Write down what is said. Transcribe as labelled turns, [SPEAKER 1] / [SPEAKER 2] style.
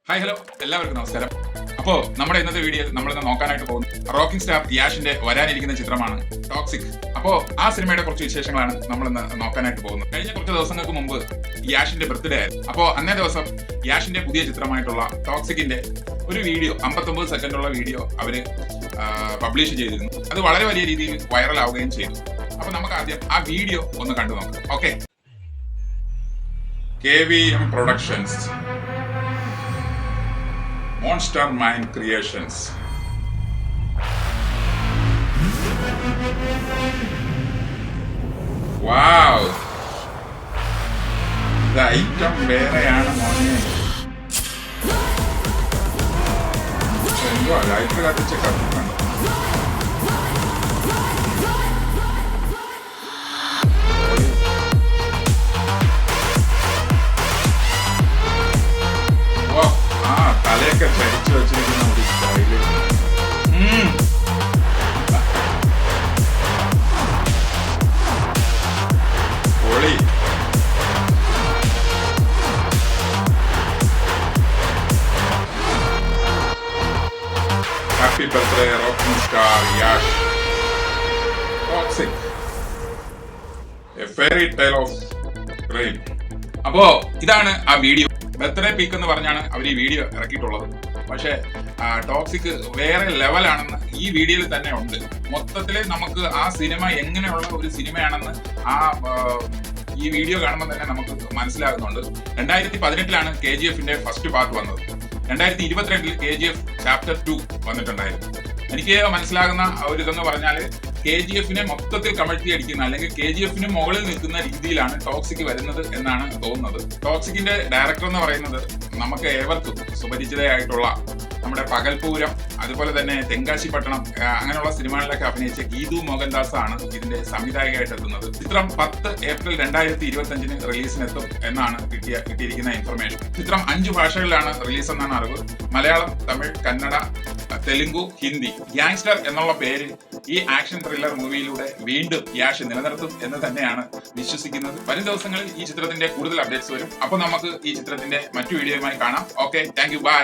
[SPEAKER 1] Hi hello എല്ലാവർക്കും നമസ്കാരം. അപ്പോൾ നമ്മുടെ ഇന്നത്തെ വീഡിയോയിൽ നമ്മളിന്ന് നോക്കാനായിട്ട് പോകുന്നത് റോക്കിംഗ് സ്റ്റാർ യാഷിന്റെ വരാനിരിക്കുന്ന ചിത്രമാണ് ടോക്സിക്. അപ്പോൾ ആ സിനിമയുടെ കുറച്ച് വിശേഷങ്ങളാണ് നമ്മളിന്ന് നോക്കാനായിട്ട് പോകുന്നത്. കഴിഞ്ഞ കുറച്ച് ദിവസങ്ങൾക്ക് മുമ്പ് യാഷിന്റെ ബർത്ത്ഡേ ആയിരുന്നു. അപ്പോൾ അന്നേ ദിവസം യാഷിന്റെ പുതിയ ചിത്രമായിട്ടുള്ള ടോക്സിക്കിന്റെ ഒരു വീഡിയോ 59 സെക്കൻഡുള്ള വീഡിയോ അവര് പബ്ലിഷ് ചെയ്തിരുന്നു. അത് വളരെ വലിയ രീതിയിൽ വൈറൽ ആവുകയും ചെയ്തു. അപ്പൊ നമുക്ക് ആദ്യം ആ വീഡിയോ ഒന്ന് കണ്ടു നോക്കാം. Okay, KVM Productions, Monster Mind Creations. Wow! ഇത് ഐറ്റം വേറെയാണ് മോനെ. എന്തോ ലൈറ്റ് കത്തിച്ച് കത്തിക്കണം. തലയൊക്കെ ചരിച്ചു വെച്ചിരിക്കുന്ന ഒരു സ്റ്റൈല്. പൊളി. Happy birthday rocking star Yash. Toxic, A fairy tale of rain. അപ്പോ ഇതാണ് ആ വീഡിയോ. ബർത്ത്ഡേ പീക്ക് എന്ന് പറഞ്ഞാണ് അവർ ഈ വീഡിയോ ഇറക്കിയിട്ടുള്ളത്. പക്ഷേ ടോക്സിക് വേറെ ലെവലാണെന്ന് ഈ വീഡിയോയിൽ തന്നെ ഉണ്ട്. മൊത്തത്തിൽ നമുക്ക് ആ സിനിമ എങ്ങനെയുള്ള ഒരു സിനിമയാണെന്ന് ഈ വീഡിയോ കാണുമ്പോൾ തന്നെ നമുക്ക് മനസ്സിലാകുന്നുണ്ട്. 2018 KGF ഫസ്റ്റ് പാർട്ട് വന്നത്. 2022 KGF ചാപ്റ്റർ 2 വന്നിട്ടുണ്ടായിരുന്നു. എനിക്ക് മനസ്സിലാകുന്ന ഒരു ഇതെന്ന് പറഞ്ഞാൽ KGF മൊത്തത്തിൽ കമഴ്ത്തി അടിക്കുന്ന അല്ലെങ്കിൽ KGF മുകളിൽ നിൽക്കുന്ന രീതിയിലാണ് ടോക്സിക് വരുന്നത് എന്നാണ് തോന്നുന്നത്. ടോക്സിക്കിന്റെ ഡയറക്ടർ എന്ന് പറയുന്നത് നമുക്ക് ഏവർക്കും സുപരിചിതയായിട്ടുള്ള നമ്മുടെ പകൽപൂരം, അതുപോലെ തന്നെ തെങ്കാശിപട്ടണം, അങ്ങനെയുള്ള സിനിമകളിലൊക്കെ അഭിനയിച്ച ഗീതു മോഹൻദാസ് ആണ് ഇതിന്റെ സംവിധായകയായിട്ട് എത്തുന്നത്. ചിത്രം 10 ഏപ്രിൽ 2025 റിലീസിനെത്തും എന്നാണ് കിട്ടിയിരിക്കുന്ന ഇൻഫർമേഷൻ. ചിത്രം 5 ഭാഷകളിലാണ് റിലീസ് എന്നാണ് അറിവ്. മലയാളം, തമിഴ്, കന്നഡ, തെലുങ്കു, ഹിന്ദി. ഗ്യാങ്സ്റ്റർ എന്നുള്ള പേര് ഈ ആക്ഷൻ ത്രില്ലർ മൂവിയിലൂടെ വീണ്ടും യാഷ് നിലനിർത്തും എന്ന് തന്നെയാണ് വിശ്വസിക്കുന്നത്. വരും ദിവസങ്ങളിൽ ഈ ചിത്രത്തിന്റെ കൂടുതൽ അപ്ഡേറ്റ്സ് വരും. അപ്പോൾ നമുക്ക് ഈ ചിത്രത്തിന്റെ മറ്റു വീഡിയോയുമായി കാണാം. Okay, thank you, by.